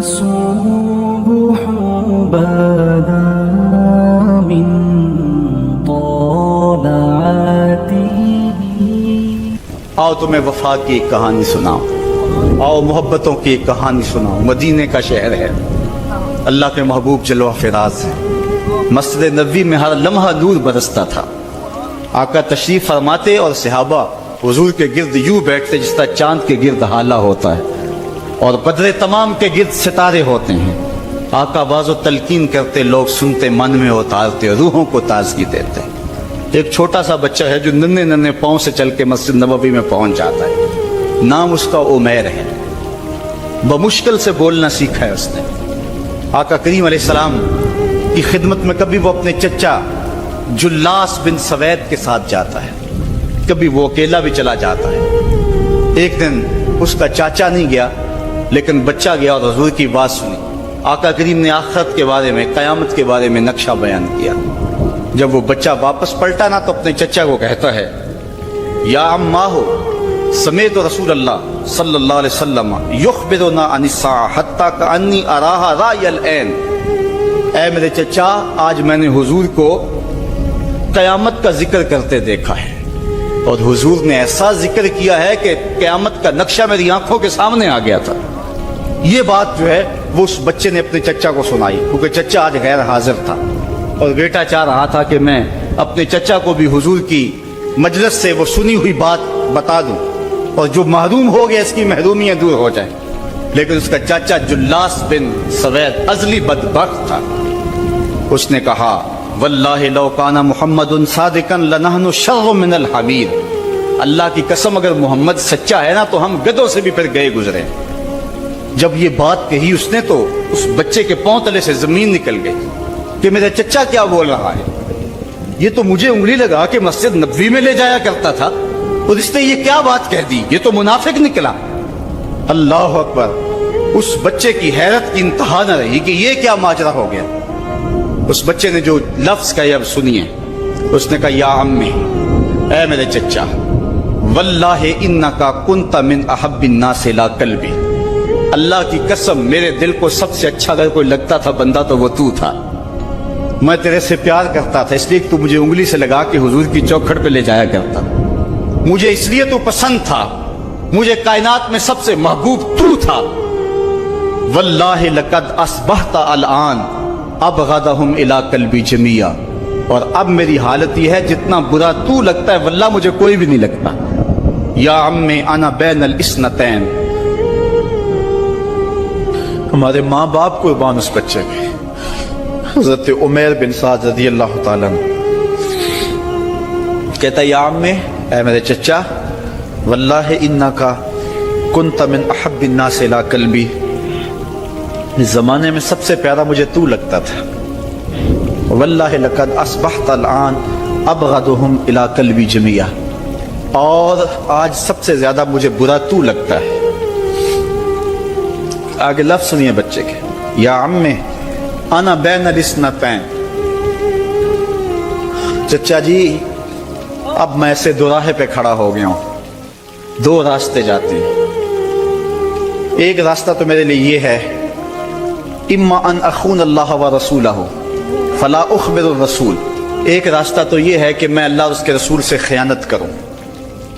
الصبح بدا من طلعته. آؤ تمہیں وفا کی ایک کہانی سناؤں، آؤ محبتوں کی ایک کہانی سناؤں. مدینے کا شہر ہے، اللہ کے محبوب جلوہ فراز ہے. مسجد نبوی میں ہر لمحہ نور برستا تھا. آقا تشریف فرماتے اور صحابہ حضور کے گرد یوں بیٹھتے جس طرح چاند کے گرد ہالہ ہوتا ہے اور بدر تمام کے گرد ستارے ہوتے ہیں. آقا باز و تلقین کرتے، لوگ سنتے، من میں اتارتے، روحوں کو تازگی دیتے. ایک چھوٹا سا بچہ ہے جو ننھے ننھے پاؤں سے چل کے مسجد نبوی میں پہنچ جاتا ہے. نام اس کا عمیر ہے. بمشکل سے بولنا سیکھا ہے اس نے. آقا کریم علیہ السلام کی خدمت میں کبھی وہ اپنے چچا جلاس بن سوید کے ساتھ جاتا ہے، کبھی وہ اکیلا بھی چلا جاتا ہے. ایک دن اس کا چاچا نہیں گیا لیکن بچہ گیا اور حضور کی بات سنی. آقا کریم نے آخرت کے بارے میں، قیامت کے بارے میں نقشہ بیان کیا. جب وہ بچہ واپس پلٹا نا تو اپنے چچا کو کہتا ہے، یا اماہ سمیت رسول اللہ صلی اللہ علیہ وسلم یخبرنا عن الساعہ حتی کانی اراہا رای العین. اے میرے چچا، آج میں نے حضور کو قیامت کا ذکر کرتے دیکھا ہے اور حضور نے ایسا ذکر کیا ہے کہ قیامت کا نقشہ میری آنکھوں کے سامنے آ گیا تھا. یہ بات جو ہے وہ اس بچے نے اپنے چچا کو سنائی، کیونکہ چچا آج غیر حاضر تھا اور بیٹا چاہ رہا تھا کہ میں اپنے چچا کو بھی حضور کی مجلس سے وہ سنی ہوئی بات بتا دوں اور جو محروم ہو گیا اس کی محرومیاں دور ہو جائیں. لیکن اس کا چاچا جلاس بن سوید ازلی بدبخت تھا. اس نے کہا، واللہ لو کان محمد صادقا لنحن شر من الحمیر. اللہ کی قسم اگر محمد سچا ہے نا تو ہم گدھوں سے بھی پھر گئے گزرے. جب یہ بات کہی اس نے تو اس بچے کے پاؤں تلے سے زمین نکل گئی کہ میرا چچا کیا بول رہا ہے. یہ تو مجھے انگلی لگا کہ مسجد نبوی میں لے جایا کرتا تھا اور اس نے یہ کیا بات کہہ دی، یہ تو منافق نکلا. اللہ اکبر. اس بچے کی حیرت کی انتہا نہ رہی کہ یہ کیا ماجرا ہو گیا. اس بچے نے جو لفظ کہے اب سنیے. اس نے کہا، یا امی، اے میرے چچا، واللہ انکا کنت من احب الناس الی قلبی. اللہ کی قسم میرے دل کو سب سے اچھا اگر کوئی لگتا تھا بندہ تو وہ تو تھا. میں تیرے سے پیار کرتا تھا اس لیے تو مجھے انگلی سے لگا کے حضور کی چوکھٹ پہ لے جایا کرتا. مجھے اس لیے تو پسند تھا، مجھے کائنات میں سب سے محبوب تو تھا. واللہ لقد اصبحت الان ابغضهم الی قلبی جمیعا. اور اب میری حالت یہ ہے جتنا برا تو لگتا ہے واللہ مجھے کوئی بھی نہیں لگتا. یا عمی انا بین الاثنتین. ہمارے ماں باپ قربان اس بچے میں. حضرت عمیر بن سعد رضی اللہ تعالیٰ عنہ کہتا ہے، یا عمی، اے میرے چچا، واللہ انکا کنت من احب الناس الی قلبی. اس زمانے میں سب سے پیارا مجھے تو لگتا تھا. واللہ لقد اصبحت الان ابغضهم الی قلبی جمیعا. اور آج سب سے زیادہ مجھے برا تو لگتا ہے. آگے لفظ سنیے بچے کے، یا عمی انا بین الاثنتین. چچا جی، اب میں ایسے دوراہے پہ کھڑا ہو گیا ہوں. دو راستے جاتے ہیں. ایک راستہ تو میرے لیے یہ ہے، اما ان اخون اللہ و رسولہ فلا اخبر الرسول. ایک راستہ تو یہ ہے کہ میں اللہ اور اس کے رسول سے خیانت کروں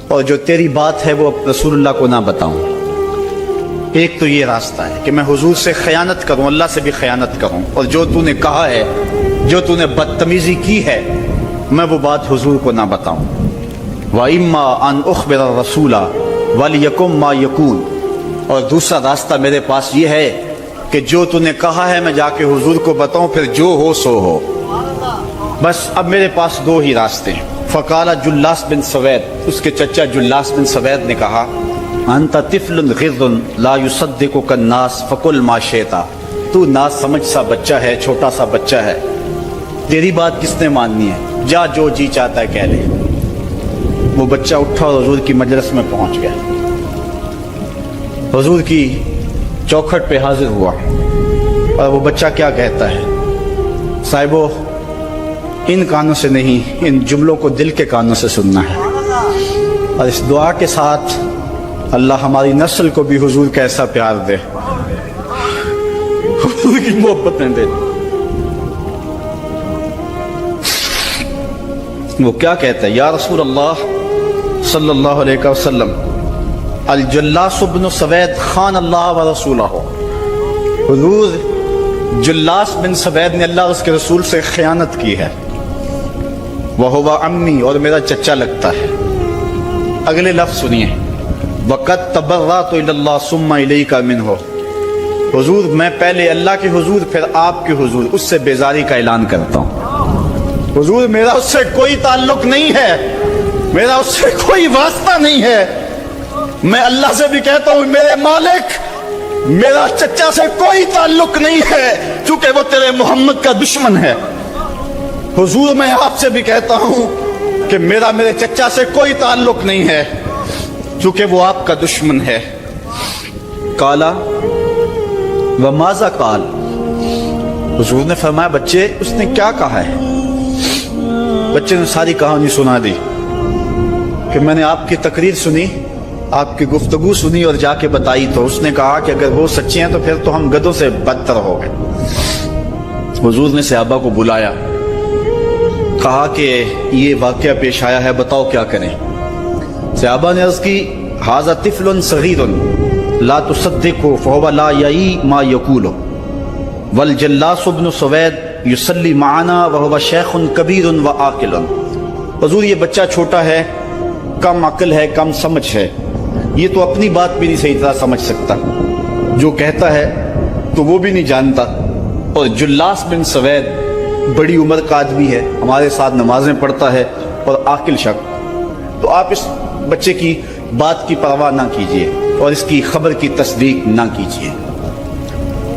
اور جو تیری بات ہے وہ رسول اللہ کو نہ بتاؤں. ایک تو یہ راستہ ہے کہ میں حضور سے خیانت کروں، اللہ سے بھی خیانت کروں، اور جو تو نے کہا ہے، جو تو نے بدتمیزی کی ہے، میں وہ بات حضور کو نہ بتاؤں. وَإِمَّا أَنْ أُخْبِرَ الرَّسُولَ وَلِيَكُمْ مَا يَكُونُ. اور دوسرا راستہ میرے پاس یہ ہے کہ جو تو نے کہا ہے میں جا کے حضور کو بتاؤں، پھر جو ہو سو ہو. بس اب میرے پاس دو ہی راستے ہیں. فقال جلاس بن سوید. اس کے چچا جلاس بن سوید نے کہا، انت طفل غض لا یصدقک الناس فقل ما شئت. تو ناز سمجھ سا بچہ ہے، چھوٹا سا بچہ ہے، تیری بات کس نے ماننی ہے، جا جو جی چاہتا ہے کہہ لے. وہ بچہ اٹھا اور حضور کی مجلس میں پہنچ گیا. حضور کی چوکھٹ پہ حاضر ہوا اور وہ بچہ کیا کہتا ہے، صاحبو ان کانوں سے نہیں، ان جملوں کو دل کے کانوں سے سننا ہے. اور اس دعا کے ساتھ اللہ ہماری نسل کو بھی حضور کا ایسا پیار دے. हुजूर की मोहब्बतें दे। वो क्या कहता है, या रसूल अल्लाह सल्लल्लाहु अलैहि वसल्लम, अल जल्लास इब्न सवैद खान अल्लाह व रसूलहु। हुजूर, जुल्लास बिन सवैद ने अल्लाह उसके रसूल से खयानत की है। वह हुवा अम्मी, और मेरा चचा लगता है। अगले लफ्ज सुनिए, वक़द तबर्रअतु इलल्लाह सुम्मा इलैका मिन्हु। हुजूर, मैं पहले अल्लाह के हुजूर फिर आपके हुजूर उससे बेजारी का ऐलान करता हूँ। हुजूर, मेरा उससे कोई ताल्लुक नहीं है, मेरा उससे कोई वास्ता नहीं है। मैं अल्लाह से भी कहता हूँ, मेरे मालिक, मेरा चचा से कोई ताल्लुक नहीं है, क्योंकि वो तेरे मोहम्मद का दुश्मन है। हुजूर, मैं आपसे भी कहता हूँ कि मेरा मेरे चचा से कोई ताल्लुक नहीं है, क्योंकि वो आपका दुश्मन है। काला व माजा काल। हुजूर ने फरमाया, बच्चे, उसने क्या कहा है? बच्चे ने सारी कहानी सुना दी कि मैंने आपकी तकरीर सुनी, आपकी गुफ्तगू सुनी और जाके बताई। तो उसने कहा कि अगर वो सच्चे हैं तो फिर तो हम गधों से बदतर हो गए। हुजूर ने सहाबा को बुलाया, कहा कि ये वाकया पेश आया है, बताओ क्या करें। सहाबा ने अर्ज की, हाज़ा तिफ़लुन सगीरुन ला तुसद्दिक़ु फ़हुवा ला यई मा यक़ूलु वल जल्लास इब्न सवैद युसल्ली माना व हुवा शैख़ुन कबीरुन व आक़िलुन। हुजूर, ये बच्चा छोटा है, कम अक्ल है, कम समझ है, ये तो अपनी बात भी नहीं सही तरह समझ सकता, जो कहता है तो वो भी नहीं जानता। और जुल्लास बिन सवैद बड़ी उम्र का आदमी है, हमारे साथ नमाजें पढ़ता है और आकिल शख्स। तो आप इस बच्चे की बात की परवाह ना कीजिए और इसकी खबर की तस्दीक ना कीजिए।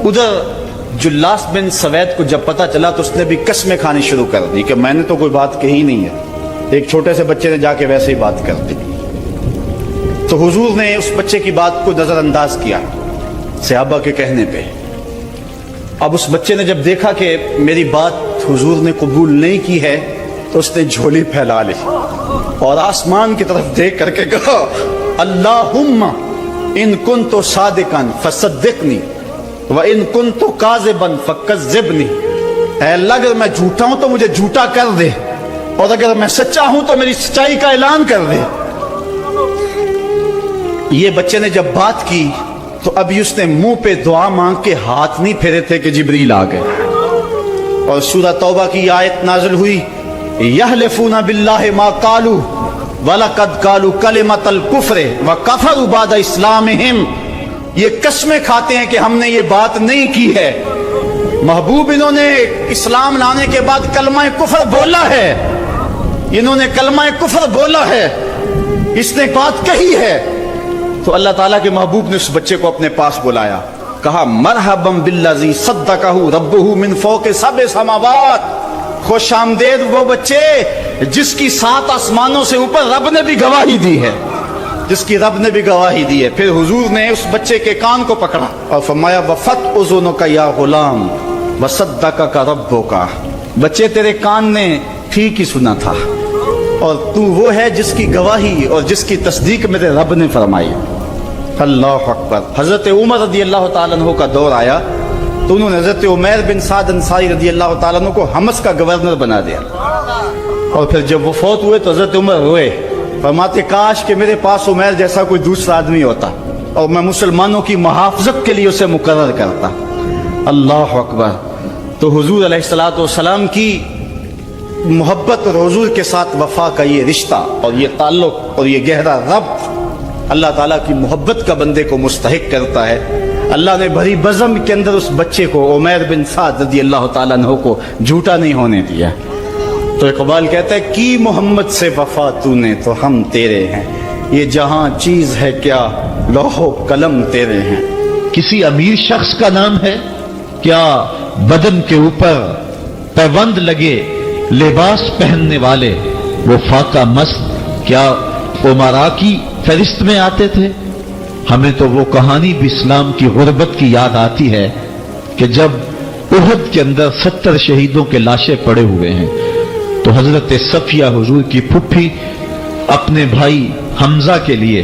उधर जुल्लास बिन सवैद को जब पता चला तो उसने भी कसमें खानी शुरू कर दी कि मैंने तो कोई बात कही नहीं है। एक छोटे से बच्चे ने जाके वैसे ही बात कर दी। तो हुजूर ने उस बच्चे की बात को नजरअंदाज किया सहाबा के कहने पे। अब उस बच्चे ने जब देखा कि मेरी बात हुजूर ने कबूल नहीं की है, तो उसने झोली फैला ली और आसमान की तरफ देख करके कहा, अल्लाहुम्मा इन कुन्तु सादिकन फसद्दिकनी व इन कुन्तु काज़िबन फकज़्ज़िबनी। ऐ अल्लाह, अगर मैं झूठा हूं तो मुझे झूठा कर दे, और अगर मैं सच्चा हूं तो मेरी सच्चाई का ऐलान कर दे। ये बच्चे ने जब बात की तो अभी उसने मुंह पे दुआ मांग के हाथ नहीं फेरे थे कि जिब्रील आ गए और सूरह तौबा की आयत नाज़िल हुई, यहलिफूना बिल्लाहि मा कालू वलकद कालू कलिमतल कुफ्र व कफरू बाद इस्लामिहिम। ये कसमें खाते हैं कि हमने ये बात नहीं की है। महबूब, इन्होंने इस्लाम लाने के बाद कलमा कुफ्र बोला है, इन्होंने कलमा कुफ्र बोला है, इसने बात कही है। तो अल्लाह ताला के महबूब ने उस बच्चे को अपने पास बुलाया, कहा, मरहबम बिल्लज़ी सद्दक़हु रब्बुहु मिन फ़ौक़ि सब'i समावात। खुश आमदेद वो बच्चे जिसकी 7 आसमानों से ऊपर रब ने भी गवाही दी है, जिसकी रब ने भी गवाही दी है। फिर हुजूर ने उस बच्चे के कान को पकड़ा और फरमाया, वफ़त उज़ुनुका या गुलाम वसद्दक़का रब्बुका। बच्चे, तेरे कान ने ठीक ही सुना था और तू वो है जिसकी गवाही और जिसकी तस्दीक मेरे रब ने फरमाई। अल्लाह अकबर। हजरत उमर रदी अल्लाह ताला अन्हु का दौर आया तो उन्होंने हजरत उमैर बिन साद अंसारी रदी अल्लाह ताला अन्हु को हमस का गवर्नर बना दिया। और फिर जब वो फौत हुए तो हजरत उमर रोए, फरमाते, काश कि मेरे पास उमैर जैसा कोई दूसरा आदमी होता और मैं मुसलमानों की मुहाफ़ज़त के लिए उसे मुकर्रर करता। अल्लाह अकबर। तो हुजूर अलैहिस्सलातु वस्सलाम की मोहब्बत और हुजूर के साथ वफा का ये रिश्ता और ये ताल्लुक और ये गहरा रब्त अल्लाह ताला की मोहब्बत का बंदे को मुस्तहिक करता है। अल्लाह ने भरी बज़म के अंदर उस बच्चे को, उमैर बिन साद रज़ी अल्लाह ताला अन्हु को, झूठा नहीं होने दिया। तो इकबाल कहता है, की मोहम्मद से वफा तूने तो हम तेरे हैं, ये जहां चीज है क्या लौहो कलम तेरे हैं। किसी अमीर शख्स का नाम है क्या बदन के ऊपर पैबंद लगे लिबास पहनने वाले वो फाका मस्त क्या उमरा की फहरिस्त में आते थे? हमें तो वो कहानी भी इस्लाम की गुर्बत की याद आती है कि जब उहद के अंदर 70 शहीदों के लाशें पड़े हुए हैं तो हजरत सफिया हुजूर की फुफ्फी अपने भाई हमजा के लिए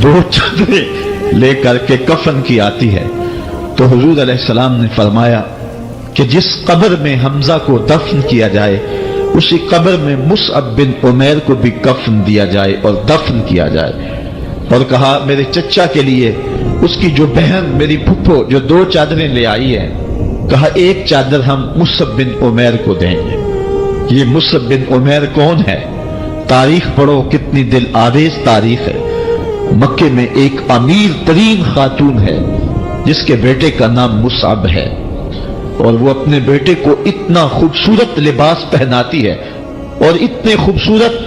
2 चादरें लेकर के कफन की आती है تو हुजूर अलैहिस्सलाम ने फरमाया कि जिस कब्र में हमजा को दफन किया जाए उसी कब्र में मुसअब बिन उमैर को भी कफन दिया जाए और दफन किया जाए। और कहा मेरे चचा के लिए उसकी जो बहन मेरी फुप्पो जो 2 चादरें ले आई है, कहा एक चादर हम मुसअब बिन उमैर को देंगे। ये मुसअब बिन उमैर कौन है? तारीख पढ़ो, कितनी दिल आवेज तारीख है। मक्के में एक अमीर तरीन खातून है जिसके बेटे का नाम मुसअब है, और वो अपने बेटे को इतना खूबसूरत लिबास पहनाती है और इतने खूबसूरत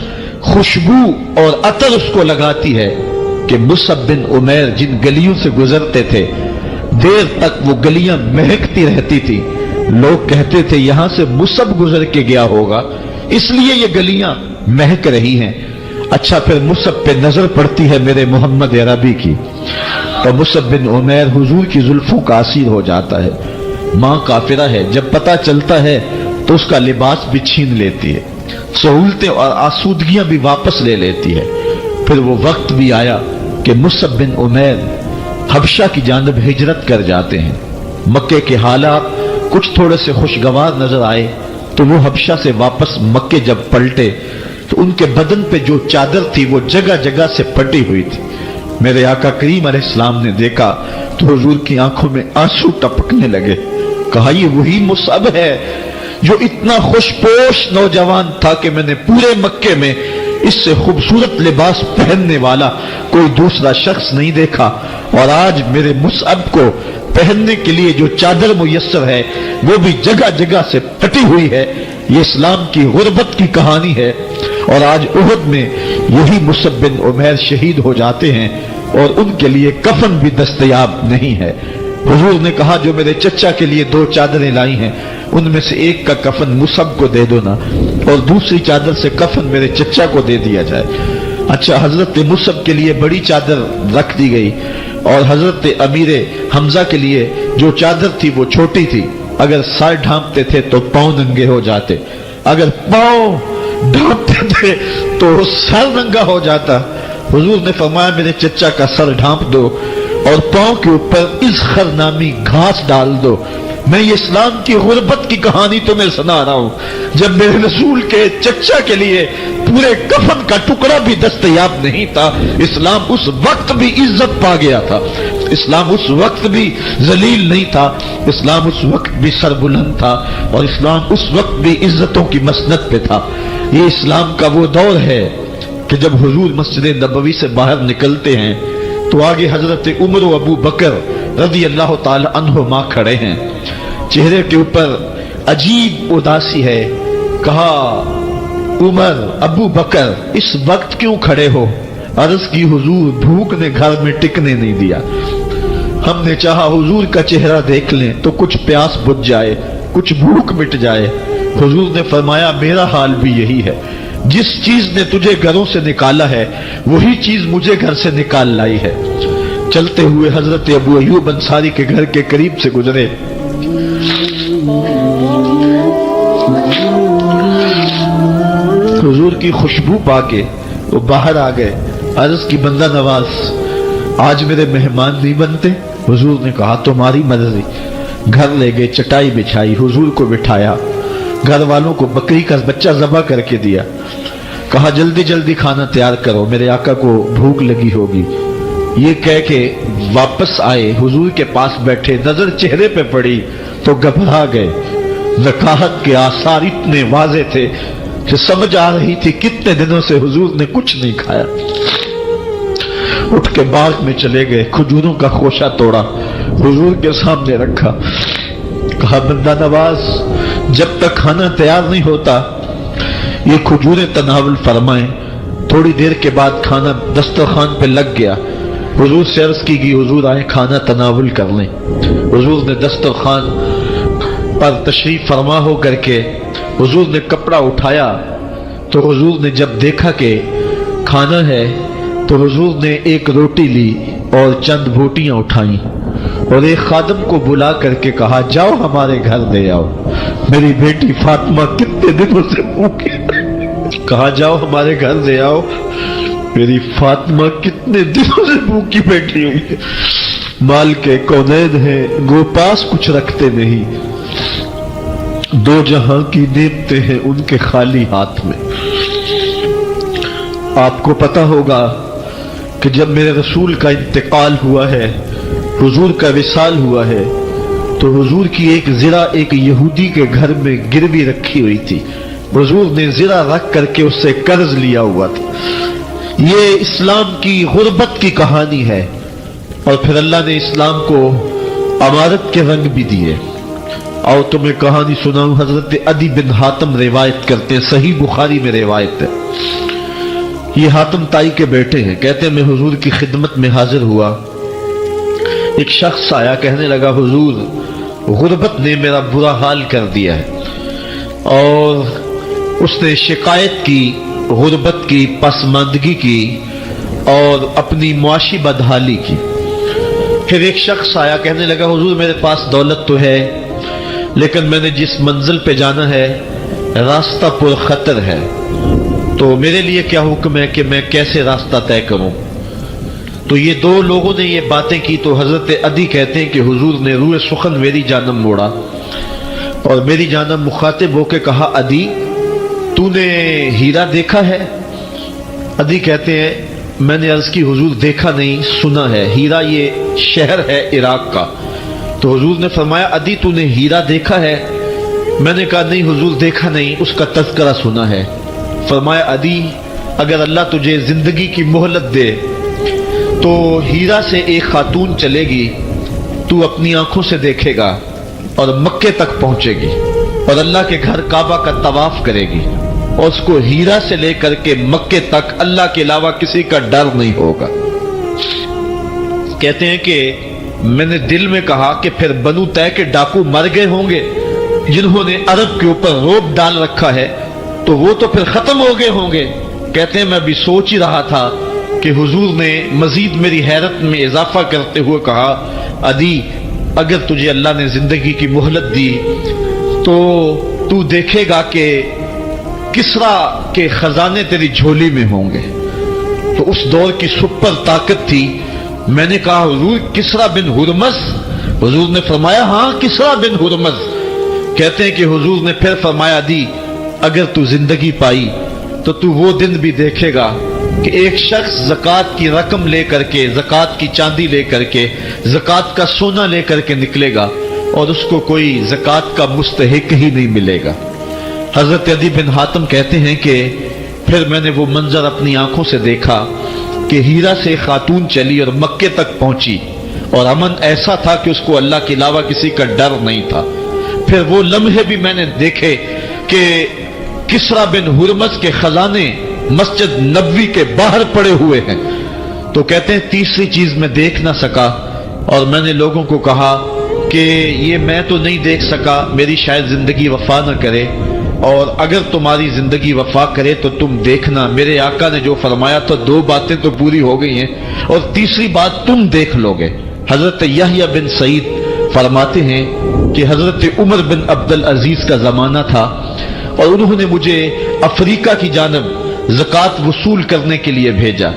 खुशबू और अतर उसको लगाती है कि मुसअब बिन उमैर जिन गलियों से गुजरते थे देर तक वो गलियां महकती रहती थी। लोग कहते थे यहां से मुसअब गुजर के गया होगा इसलिए ये गलियां महक रही हैं। अच्छा, फिर मुसअब पे नजर पड़ती है मेरे मोहम्मद अरबी की, और मुसअब बिन उमैर हुजूर की जुल्फों का असीर हो जाता है। मां काफिरा है, जब पता चलता है तो उसका लिबास भी छीन लेती है, सहूलतें और आसूदगियां भी वापस ले लेती है। फिर वो वक्त भी आया कि मुसअब बिन उमैर हबशा की जानिब हिजरत कर जाते हैं। मक्के के हालात कुछ थोड़े से खुशगवार नजर आए तो वो हबशा से वापस मक्के जब पलटे तो उनके बदन पे जो चादर थी वो जगह जगह से फटी हुई थी। मेरे आका करीम अलैहिस्सलाम ने देखा तो हुजूर की आंखों में आंसू टपकने लगे। कहा ये वही मुसअब है जो इतना खुशपोश नौजवान था कि मैंने पूरे मक्के में इससे खूबसूरत लिबास पहनने वाला कोई दूसरा शख्स नहीं देखा, और आज मेरे मुसअब को पहनने के लिए जो चादर मुयस्सर है वो भी जगह जगह से फटी हुई है। ये इस्लाम की गुर्बत की कहानी है। और आज उहद में यही मुसअब बिन उमैर शहीद हो जाते हैं और उनके लिए कफन भी दस्तयाब नहीं है। हुजूर ने कहा जो मेरे चचा के लिए 2 चादरें लाई हैं उनमें से एक का कफन मुसअब को दे दो ना, और दूसरी चादर से कफन मेरे चचा को दे दिया जाए। अच्छा, हजरत मुसअब के लिए बड़ी चादर रख दी गई और हजरत अमीर हमजा के लिए जो चादर थी वो छोटी थी। अगर सर ढांपते थे तो पांव नंगे हो जाते, अगर पांव ढांपते थे तो सर नंगा हो जाता। हुजूर ने फरमाया मेरे चचा का सर ढांप दो और पांव के ऊपर इज़खर नामी घास डाल दो। मैं ये इस्लाम की गुर्बत की कहानी तुम्हें सुना रहा हूं। जब मेरे रसूल के चचा के लिए पूरे कफन का टुकड़ा भी दस्तयाब नहीं था, इस्लाम उस वक्त भी इज्जत पा गया था। इस्लाम उस वक्त भी जलील नहीं था, इस्लाम उस वक्त भी सरबुलंद था, और इस्लाम उस वक्त भी इज्जतों की मसनद पे था। ये इस्लाम का वो दौर है कि जब हुजूर मस्जिद नबवी से बाहर निकलते हैं तो आगे हजरत उमर व अबू बकर रज़ी अल्लाह ताला अन्हुमा खड़े हैं। चेहरे के ऊपर अजीब उदासी है। कहा उमर, अबू बकर इस वक्त क्यों खड़े हो? अर्ज की हुजूर भूख ने घर में टिकने नहीं दिया। हमने चाहा हुजूर का चेहरा देख लें तो कुछ प्यास बुझ जाए, कुछ भूख मिट जाए। हुजूर ने फरमाया मेरा हाल भी यही है। जिस चीज ने तुझे घरों से निकाला है वही चीज मुझे घर से निकाल लाई है। चलते हुए हजरत अबू अय्यूब अंसारी के घर के करीब से गुजरे। हुजूर की खुशबू पाके वो बाहर आ गए। अर्ज की बंदा नवाज, आज मेरे मेहमान नहीं बनते? हुजूर ने कहा तुम्हारी मर्जी। घर ले गए, चटाई बिछाई, हुजूर को बिठाया, घर वालों को बकरी का बच्चा ज़बह करके दिया। कहा जल्दी जल्दी खाना तैयार करो, मेरे आका को भूख लगी होगी। ये कह के वापस आए, हुजूर के पास बैठे, नजर चेहरे पे पड़ी तो घबरा गए। ज़कात के आसार इतने वाजे थे कि समझ आ रही थी कितने दिनों से हुजूर ने कुछ नहीं खाया। उठ के बाग में चले गए, खजूरों का खोशा तोड़ा, हुजूर के सामने रखा। कहा बंदा नवाज जब तक खाना तैयार नहीं होता ये खजूरें तनावुल फरमाएं। थोड़ी देर के बाद खाना दस्तरखान पे लग गया। हुजूर से अर्ज की गई हुजूर आए खाना तनावुल कर लें। हुजूर ने दस्तरखान पर तशरीफ फरमा हो करके हुजूर ने कपड़ा उठाया तो हुजूर ने जब देखा कि खाना है तो हुजूर ने एक रोटी ली और चंद बोटियां उठाई और एक खादम को बुला करके कहा जाओ हमारे घर ले आओ, मेरी बेटी फातिमा कितने दिनों से भूखी। कहा जाओ हमारे घर ले आओ, मेरी फातिमा कितने दिनों से भूखी बैठी हुई है। माल के कौनैन हैं, गो पास कुछ रखते नहीं, दो जहां की नेमतें हैं उनके खाली हाथ में। आपको पता होगा कि जब मेरे रसूल का इंतकाल हुआ है, हुजूर का विसाल हुआ है, तो हुजूर की एक ज़िरा एक यहूदी के घर में गिरवी रखी हुई थी। हुजूर ने ज़िरा रख करके उससे कर्ज लिया हुआ था। ये इस्लाम की गुर्बत की कहानी है, और फिर अल्लाह ने इस्लाम को अमारत के रंग भी दिए। और तुम्हें कहानी सुनाऊं, हजरत अदी बिन हातम रिवायत करते हैं, सही बुखारी में रिवायत है। ये हातम ताई के बेटे हैं। कहते हैं मैं हुजूर की खिदमत में हाजिर हुआ, एक शख्स आया, कहने लगा हुजूर, गुर्बत ने मेरा बुरा हाल कर दिया है। और उसने शिकायत की, गुर्बत की, पसमानदगी की और अपनी मुआशी बदहाली की। फिर एक शख्स आया, कहने लगा हुजूर मेरे पास दौलत तो है, लेकिन मैंने जिस मंजिल पे जाना है रास्ता पुरखतर है, तो मेरे लिए क्या हुक्म है कि मैं कैसे रास्ता तय करूं। तो ये दो लोगों ने ये बातें की, तो हजरत अदी कहते हैं कि हुजूर ने रूए सुखन मेरी जानब मोड़ा और मेरी जानब मुखातिब होकर कहा, अदी तूने हीरा देखा है? अदी कहते हैं मैंने अर्ज की हुजूर देखा नहीं, सुना है। हीरा ये शहर है इराक का। तो हुजूर ने फरमाया, अदी तूने हीरा देखा है? मैंने कहा नहीं हुजूर देखा नहीं, उसका तज़किरा सुना है। फरमाया, अदी अगर अल्लाह तुझे जिंदगी की मोहलत दे तो हीरा से एक खातून चलेगी, तू अपनी आंखों से देखेगा और मक्के तक पहुंचेगी और अल्लाह के घर काबा का तवाफ करेगी, और उसको हीरा से लेकर के मक्के तक अल्लाह के अलावा किसी का डर नहीं होगा। कहते हैं कि मैंने दिल में कहा कि फिर बनु तय के डाकू मर गए होंगे जिन्होंने अरब के ऊपर रोब डाल रखा है, तो वो तो फिर खत्म हो गए होंगे। कहते हैं मैं भी सोच ही रहा था कि हुजूर ने मजीद मेरी हैरत में इजाफा करते हुए कहा, अदी अगर तुझे अल्लाह ने जिंदगी की मोहलत दी तो तू देखेगा कि किसरा के खजाने तेरी झोली में होंगे। तो उस दौर की सुपर ताकत थी। मैंने कहा हुजूर किसरा बिन हुरमस? हुजूर ने फरमाया हाँ किसरा बिन हुरमस। कहते हैं कि हुजूर ने फिर फरमाया, अदी अगर तू जिंदगी पाई तो तू वो दिन भी देखेगा कि एक शख्स ज़कात की रकम लेकर के, ज़कात की चांदी लेकर के, ज़कात का सोना लेकर के निकलेगा और उसको कोई ज़कात का मुस्तहिक ही नहीं मिलेगा। हजरत अदी बिन हातम कहते हैं कि फिर मैंने वो मंजर अपनी आंखों से देखा कि हीरा से खातून चली और मक्के तक पहुंची, और अमन ऐसा था कि उसको अल्लाह के अलावा किसी का डर नहीं था। फिर वो लम्हे भी मैंने देखे कि किसरा बिन हुरमस के खजाने मस्जिद नबवी के बाहर पड़े हुए हैं। तो कहते हैं तीसरी चीज मैं देख ना सका, और मैंने लोगों को कहा कि ये मैं तो नहीं देख सका, मेरी शायद जिंदगी वफा न करे, और अगर तुम्हारी जिंदगी वफा करे तो तुम देखना मेरे आका ने जो फरमाया था, दो बातें तो पूरी हो गई हैं और तीसरी बात तुम देख लोगे। हजरत यहया बिन सईद फरमाते हैं कि हजरत उमर बिन अब्दुल अजीज का जमाना था और उन्होंने मुझे अफ्रीका की जानब ज़कात वसूल करने के लिए भेजा।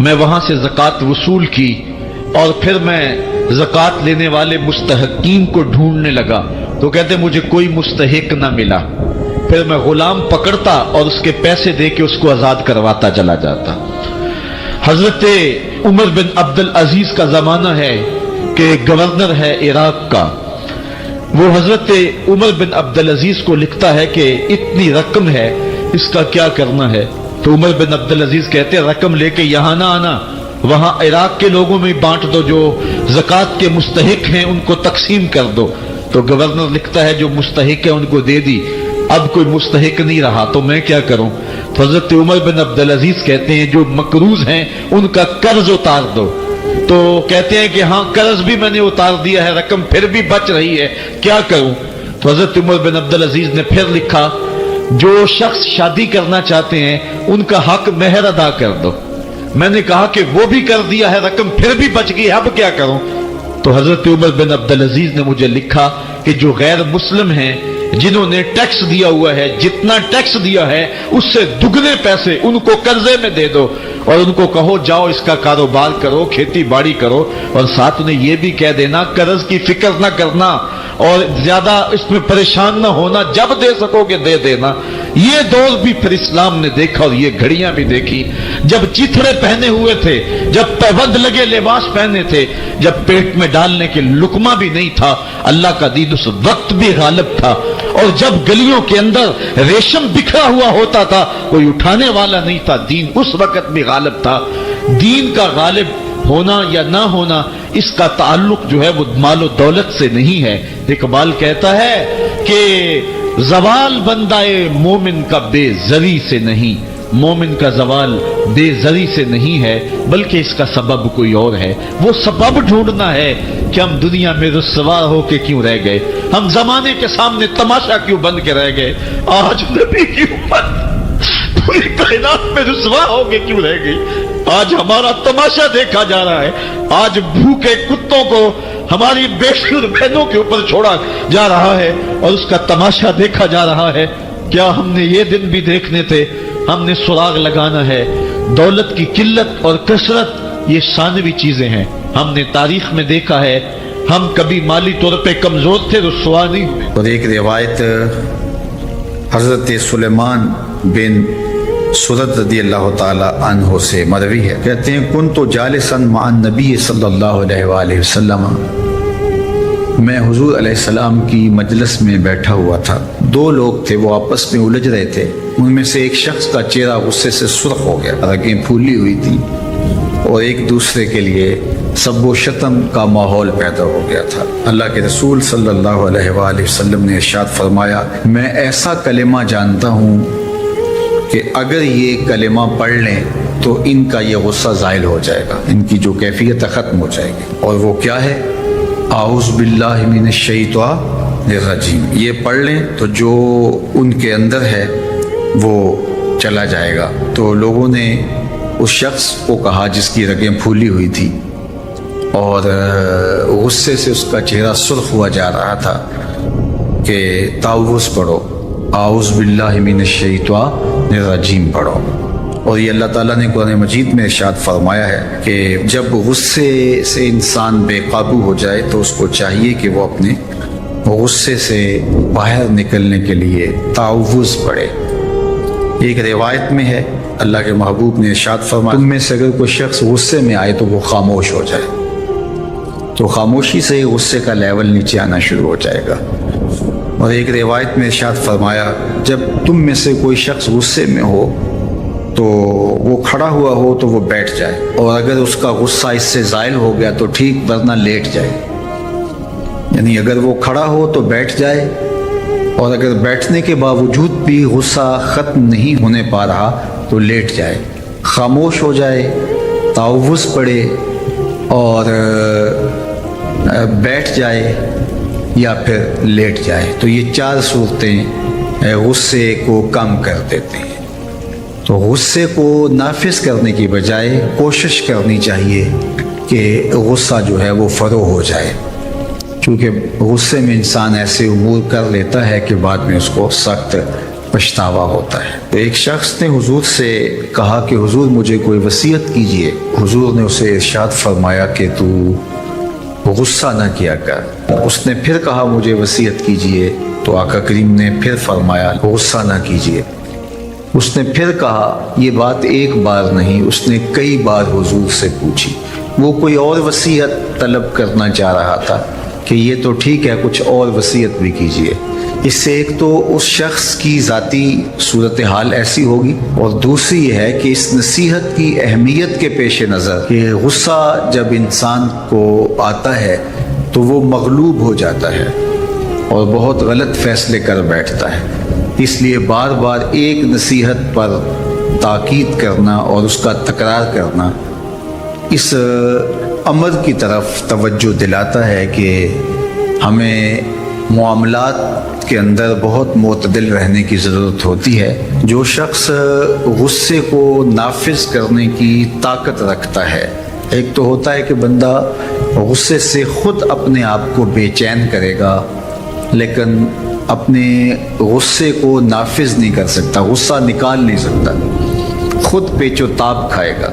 मैं वहां से ज़कात वसूल की और फिर मैं ज़कात लेने वाले मुस्तहकीन को ढूंढने लगा। तो कहते मुझे कोई मुस्तहिक ना मिला। फिर मैं गुलाम पकड़ता और उसके पैसे दे के उसको आजाद करवाता चला जाता। हजरत उमर बिन अब्दुल अजीज का जमाना है कि गवर्नर है इराक का। वो हजरत उमर बिन अब्दुल अजीज को लिखता है कि इतनी रकम है, इसका क्या करना है। तो उमर बिन अब्दुल अजीज कहते हैं रकम लेके यहां ना आना, वहां इराक के लोगों में बांट दो, जो ज़कात के मुस्तहिक हैं उनको तकसीम कर दो। तो गवर्नर लिखता है जो मुस्तहिक है उनको दे दी, अब कोई मुस्तहिक नहीं रहा तो मैं क्या करूं। तो हजरत उमर बिन अब्दुल अजीज कहते हैं जो मकरूज हैं उनका कर्ज उतार दो। तो कहते हैं कि हाँ कर्ज भी मैंने उतार दिया है, रकम फिर भी बच रही है, क्या करूं। तो हजरत उमर बिन अब्दुल अजीज ने फिर लिखा जो शख्स शादी करना चाहते हैं उनका हक मेहर अदा कर दो। मैंने कहा कि वो भी कर दिया है, रकम फिर भी बच गई, अब क्या करूं। तो हजरत उमर बिन अब्दुल अजीज ने मुझे लिखा कि जो गैर मुस्लिम हैं, जिन्होंने टैक्स दिया हुआ है, जितना टैक्स दिया है उससे दुगने पैसे उनको कर्जे में दे दो। और उनको कहो जाओ इसका कारोबार करो, खेती बाड़ी करो, और साथ उन्हें यह भी कह देना कर्ज की फिक्र न करना और ज्यादा इसमें परेशान न होना, जब दे सकोगे दे देना। ये दौर भी फिर इस्लाम ने देखा और ये घड़ियां भी देखी, जब चिथड़े पहने हुए थे, जब पैबंद लगे लिबास पहने थे, जब पेट में डालने के लुकमा भी नहीं था, अल्लाह का दीन उस वक्त भी गालिब था। और जब गलियों के अंदर रेशम बिखरा हुआ होता था, कोई उठाने वाला नहीं था, दीन उस वक्त भी गालिब था। दीन का गालिब होना या ना होना, इसका ताल्लुक जो है वो मालो दौलत से नहीं है। इकबाल कहता है कि जवाल बंदाए मोमिन का बेजरी से नहीं, मोमिन का जवाल बेजरी से नहीं है, बल्कि इसका सबब कोई और है। वो सबब ढूंढना है कि हम दुनिया में रुसवा होके क्यों रह गए, हम जमाने के सामने तमाशा क्यों बन के रह गए। आज नबी की उम्मत पूरी कायनात में रुसवा होके क्यों रह गई। आज हमारा तमाशा देखा जा रहा है, आज भूखे कुत्तों को हमारी बेशुर बहनों के ऊपर छोड़ा जा रहा है और उसका तमाशा देखा जा रहा है। क्या हमने ये दिन भी देखने थे? हमने सुराग लगाना है। दौलत की किल्लत और कसरत ये सानवी चीजें हैं। हमने तारीख में देखा है, हम कभी माली तौर पे कमजोर थे, रुसवा नहीं हुए। और एक रिवायत हजरत सुलेमान बिन सुरत रदी अल्लाह ताला अन्हो से मरवी है, कहते हैं कुन तो जालिसन मान नबी सल्लल्लाहु अलैहि वसल्लम, मैं हुजूर अलैहिस्सलाम की मजलिस में बैठा हुआ था। दो लोग थे, वो आपस में उलझ रहे थे। उनमें से एक शख्स का चेहरा गुस्से से सुर्ख हो गया, रगें फूली हुई थी और एक दूसरे के लिए सब्बो शतम का माहौल पैदा हो गया था। अल्लाह के रसूल सल्लल्लाहु अलैहि वसल्लम ने इरशाद फरमाया, मैं ऐसा कलिमा जानता हूँ कि अगर ये कलिमा पढ़ लें तो इनका ये गुस्सा ज़ाइल हो जाएगा, इनकी जो कैफियत ख़त्म हो जाएगी। और वो क्या है? आऊज़ बिल्लाहि मिनश शैतानिर रजीम। ये पढ़ लें तो जो उनके अंदर है वो चला जाएगा। तो लोगों ने उस शख्स को कहा जिसकी रगें फूली हुई थी और गुस्से से उसका चेहरा सुर्ख हुआ जा रहा था कि ताऊज़ पढ़ो, आऊज़ बिल्लाहि मिनश शैतानिर रजीम पढ़ो। और ये अल्लाह ताला ने कुरान मजीद में इरशाद फरमाया है कि जब गुस्से से इंसान बेकाबू हो जाए तो उसको चाहिए कि वो अपने गुस्से से बाहर निकलने के लिए ताऊज़ पढ़े। एक रिवायत में है, अल्लाह के महबूब ने इरशाद फरमाया, तुम में से अगर कोई शख्स गुस्से में आए तो वो खामोश हो जाए, तो खामोशी से ही गुस्से का लेवल नीचे आना शुरू हो जाएगा। और एक रिवायत में इरशाद फरमाया, जब तुम में से कोई शख्स गुस्से में हो तो वो खड़ा हुआ हो तो वो बैठ जाए, और अगर उसका गुस्सा इससे ज़ाइल हो गया तो ठीक, वरना लेट जाए। यानी अगर वो खड़ा हो तो बैठ जाए, और अगर बैठने के बावजूद भी गुस्सा ख़त्म नहीं होने पा रहा तो लेट जाए, खामोश हो जाए, ताउव्वुज़ पढ़े और बैठ जाए या फिर लेट जाए। तो ये चार सूरतें गुस्से को कम कर देते हैं। तो गुस्से को नाफिज करने की बजाय कोशिश करनी चाहिए कि गुस्सा जो है वो फ़रो हो जाए, क्योंकि गुस्से में इंसान ऐसे उमूर कर लेता है कि बाद में उसको सख्त पछतावा होता है। तो एक शख्स ने हुजूर से कहा कि हुजूर मुझे कोई वसीयत कीजिए। हुजूर ने उसे इरशाद फरमाया कि तू गुस्सा न किया कर। उसने फिर कहा मुझे वसीयत कीजिए, तो आका करीम ने फिर फरमाया गुस्सा न कीजिए। उसने फिर कहा, ये बात एक बार नहीं, उसने कई बार हुजूर से पूछी। वो कोई और वसीयत तलब करना चाह रहा था कि ये तो ठीक है, कुछ और वसीयत भी कीजिए। इससे एक तो उस शख्स की ज़ाती सूरत हाल ऐसी होगी, और दूसरी ये है कि इस नसीहत की अहमियत के पेश नज़र कि गुस्सा जब इंसान को आता है तो वो मगलूब हो जाता है और बहुत गलत फैसले कर बैठता है। इसलिए बार बार एक नसीहत पर ताकीद करना और उसका तकरार करना इस अमर की तरफ तवज्जो दिलाता है कि हमें मामलात के अंदर बहुत मोतदिल रहने की ज़रूरत होती है। जो शख्स गुस्से को नाफिज करने की ताकत रखता है, एक तो होता है कि बंदा गुस्से से ख़ुद अपने आप को बेचैन करेगा, लेकिन अपने गुस्से को नाफिज नहीं कर सकता, गुस्सा निकाल नहीं सकता। خود پیچ و تاب کھائے گا،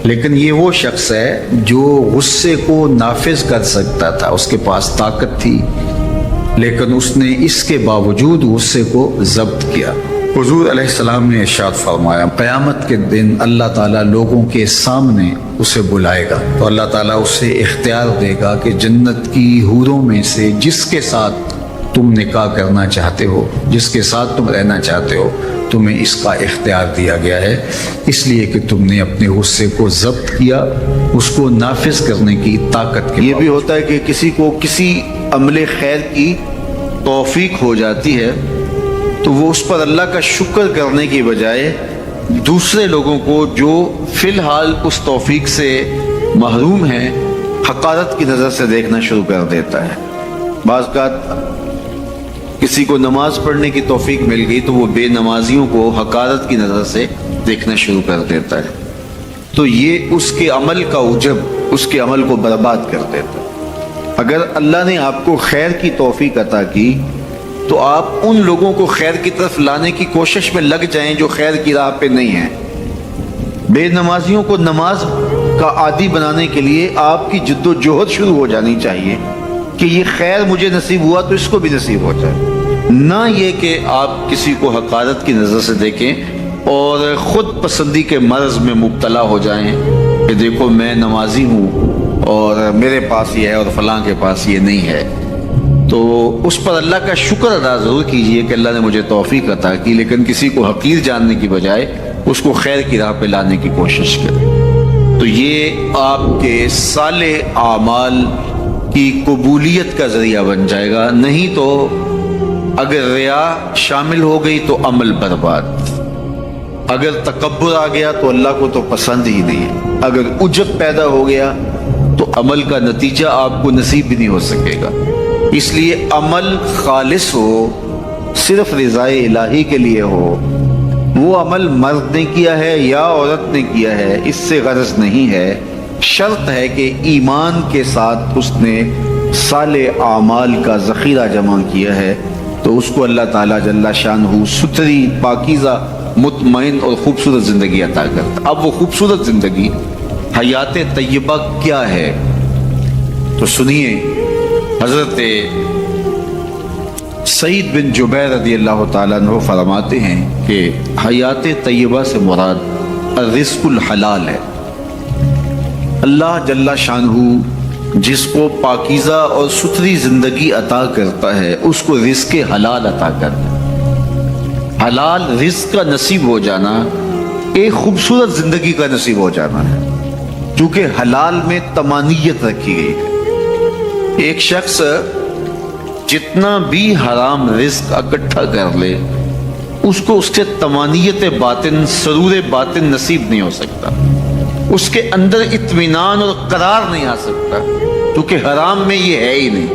لیکن یہ وہ شخص ہے جو غصے کو نافذ کر سکتا تھا، اس کے پاس طاقت تھی، لیکن اس نے اس کے باوجود غصے کو ضبط کیا۔ حضور علیہ السلام نے ارشاد فرمایا قیامت کے دن اللہ تعالیٰ لوگوں کے سامنے اسے بلائے گا تو اللہ تعالیٰ اسے اختیار دے گا کہ جنت کی حوروں میں سے جس کے ساتھ تم نکاح کرنا چاہتے ہو، جس کے ساتھ تم رہنا چاہتے ہو، تمہیں اس کا اختیار دیا گیا ہے، اس لیے کہ تم نے اپنے غصے کو ضبط کیا، اس کو نافذ کرنے کی طاقت کی۔ یہ بھی ہوتا ہے کہ کسی کو کسی عمل خیر کی توفیق ہو جاتی ہے تو وہ اس پر اللہ کا شکر کرنے کی بجائے دوسرے لوگوں کو جو فی الحال اس توفیق سے محروم ہیں حقارت کی نظر سے دیکھنا شروع کر دیتا ہے۔ بعض اوقات کسی کو نماز پڑھنے کی توفیق مل گئی تو وہ بے نمازیوں کو حقارت کی نظر سے دیکھنا شروع کر دیتا ہے، تو یہ اس کے عمل کا عجب اس کے عمل کو برباد کر دیتا ہے۔ اگر اللہ نے آپ کو خیر کی توفیق عطا کی تو آپ ان لوگوں کو خیر کی طرف لانے کی کوشش میں لگ جائیں جو خیر کی راہ پہ نہیں ہیں۔ بے نمازیوں کو نماز کا عادی بنانے کے لیے آپ کی جد و جہد شروع ہو جانی چاہیے کہ یہ خیر مجھے نصیب ہوا تو اس کو بھی نصیب ہو جائے، نہ یہ کہ آپ کسی کو حقارت کی نظر سے دیکھیں اور خود پسندی کے مرض میں مبتلا ہو جائیں کہ دیکھو میں نمازی ہوں اور میرے پاس یہ ہے اور فلاں کے پاس یہ نہیں ہے۔ تو اس پر اللہ کا شکر ادا ضرور کیجئے کہ اللہ نے مجھے توفیق عطا کی، لیکن کسی کو حقیر جاننے کی بجائے اس کو خیر کی راہ پہ لانے کی کوشش کریں، تو یہ آپ کے صالح اعمال کی قبولیت کا ذریعہ بن جائے گا۔ نہیں تو اگر ریا شامل ہو گئی تو عمل برباد، اگر تکبر آ گیا تو اللہ کو تو پسند ہی نہیں، اگر عجب پیدا ہو گیا تو عمل کا نتیجہ آپ کو نصیب بھی نہیں ہو سکے گا۔ اس لیے عمل خالص ہو، صرف رضائے الہی کے لیے ہو، وہ عمل مرد نے کیا ہے یا عورت نے کیا ہے اس سے غرض نہیں ہے، شرط ہے کہ ایمان کے ساتھ اس نے صالح اعمال کا ذخیرہ جمع کیا ہے تو اس کو اللہ تعالیٰ جل شانہ ستھری، پاکیزہ، مطمئن اور خوبصورت زندگی عطا کرتا۔ اب وہ خوبصورت زندگی حیات طیبہ کیا ہے تو سنیے، حضرت سعید بن جبیر رضی اللہ تعالیٰ عنہ فرماتے ہیں کہ حیات طیبہ سے مراد الرزق الحلال ہے۔ اللہ جل شانہ جس کو پاکیزہ اور ستھری زندگی عطا کرتا ہے اس کو رزق حلال عطا کرتا ہے۔ حلال رزق کا نصیب ہو جانا ایک خوبصورت زندگی کا نصیب ہو جانا ہے، کیونکہ حلال میں تمانیت رکھی گئی ہے۔ ایک شخص جتنا بھی حرام رزق اکٹھا کر لے اس کو اس سے تمانیت باطن، سرور باطن نصیب نہیں ہو سکتا، اس کے اندر اطمینان اور قرار نہیں آ سکتا، کیونکہ حرام میں یہ ہے ہی نہیں۔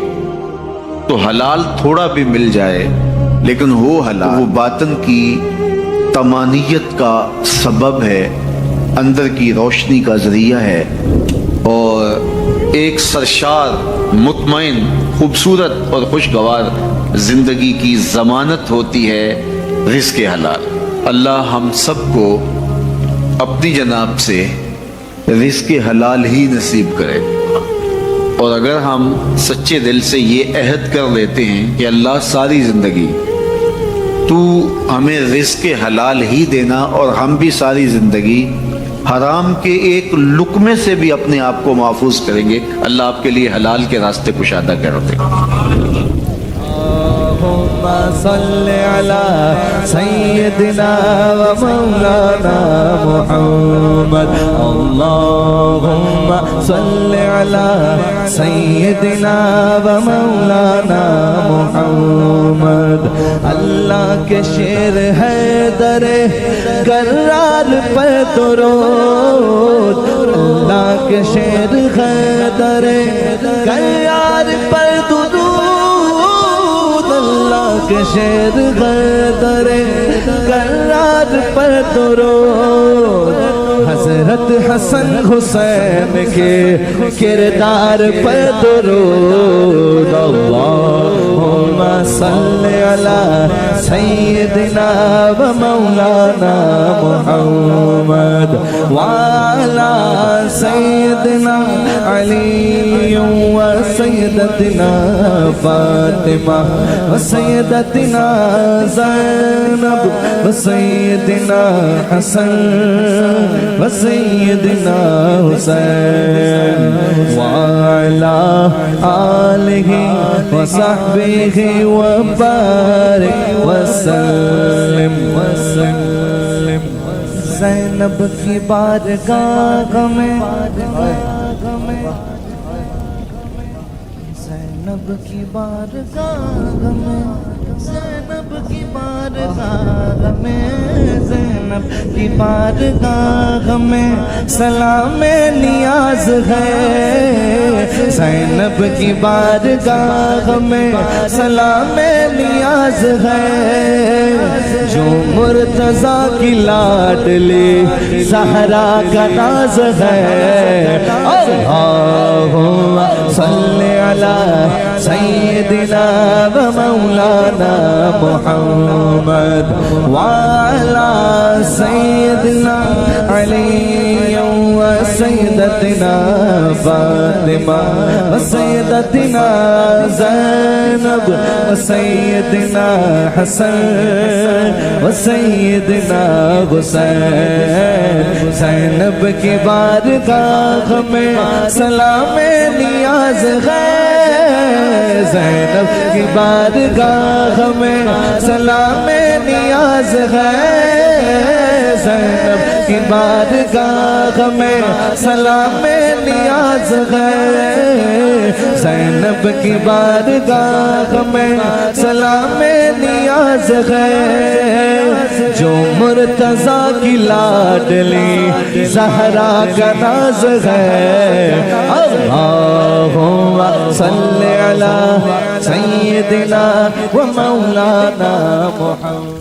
تو حلال تھوڑا بھی مل جائے لیکن وہ حلال وہ باطن کی تمانیت کا سبب ہے، اندر کی روشنی کا ذریعہ ہے، اور ایک سرشار، مطمئن، خوبصورت اور خوشگوار زندگی کی ضمانت ہوتی ہے رزق حلال۔ اللہ ہم سب کو اپنی جناب سے رزق حلال ہی نصیب کرے، اور اگر ہم سچے دل سے یہ عہد کر لیتے ہیں کہ اللہ ساری زندگی تو ہمیں رزق حلال ہی دینا اور ہم بھی ساری زندگی حرام کے ایک لقمے سے بھی اپنے آپ کو محفوظ کریں گے، اللہ آپ کے لیے حلال کے راستے کشادہ کر دے گا۔ اللہم صل علی سیدنا و مولانا محمد، اللہم صل علی سیدنا و مولانا محمد۔ اللہ کے شیر حیدر کرار پر درود، اللہ کے شیر حیدر کرار پر درود، اللہ کے شیر حیدر کرار پر درود، حضرت حسن حسین کے کردار پر درود، اللہم صل علی سيدنا ومولانا محمد وعلى سيدنا علي وسيدتنا فاطمة وسيدتنا زينب وسيدنا حسن وسيدنا حسين وعلى آله وصحبه وبارك وسلم وسلم زینب کی بارگاہ میں زینب کی بارگاہ میں زینب کی بارگاہ میں زینب کی بارگاہ میں سلام نیاز ہے زینب کی بارگاہ میں سلام نیاز ہے جو مرتضیٰ کی لاڈلی زہرا کا ناز ہے اللہم صلی علی سیدنا و مولانا محمد وعلی سیدنا علی و سیدتنا فاطمہ و سیدتنا زینب و سیدنا حسن و سیدنا حسین زینب کی بارگاہ میں سلام نیاز ہے زینب کی بارگاہ میں سلام نیاز ہے زینب کی بارگاہ میں سلام نیاز ہے زینب کی بارگاہ میں سلام نیاز ہے جو مرتضیٰ کی لاڈلی زہرا کا ناز ہے اللہم صلی علی سیدنا و مولانا محمد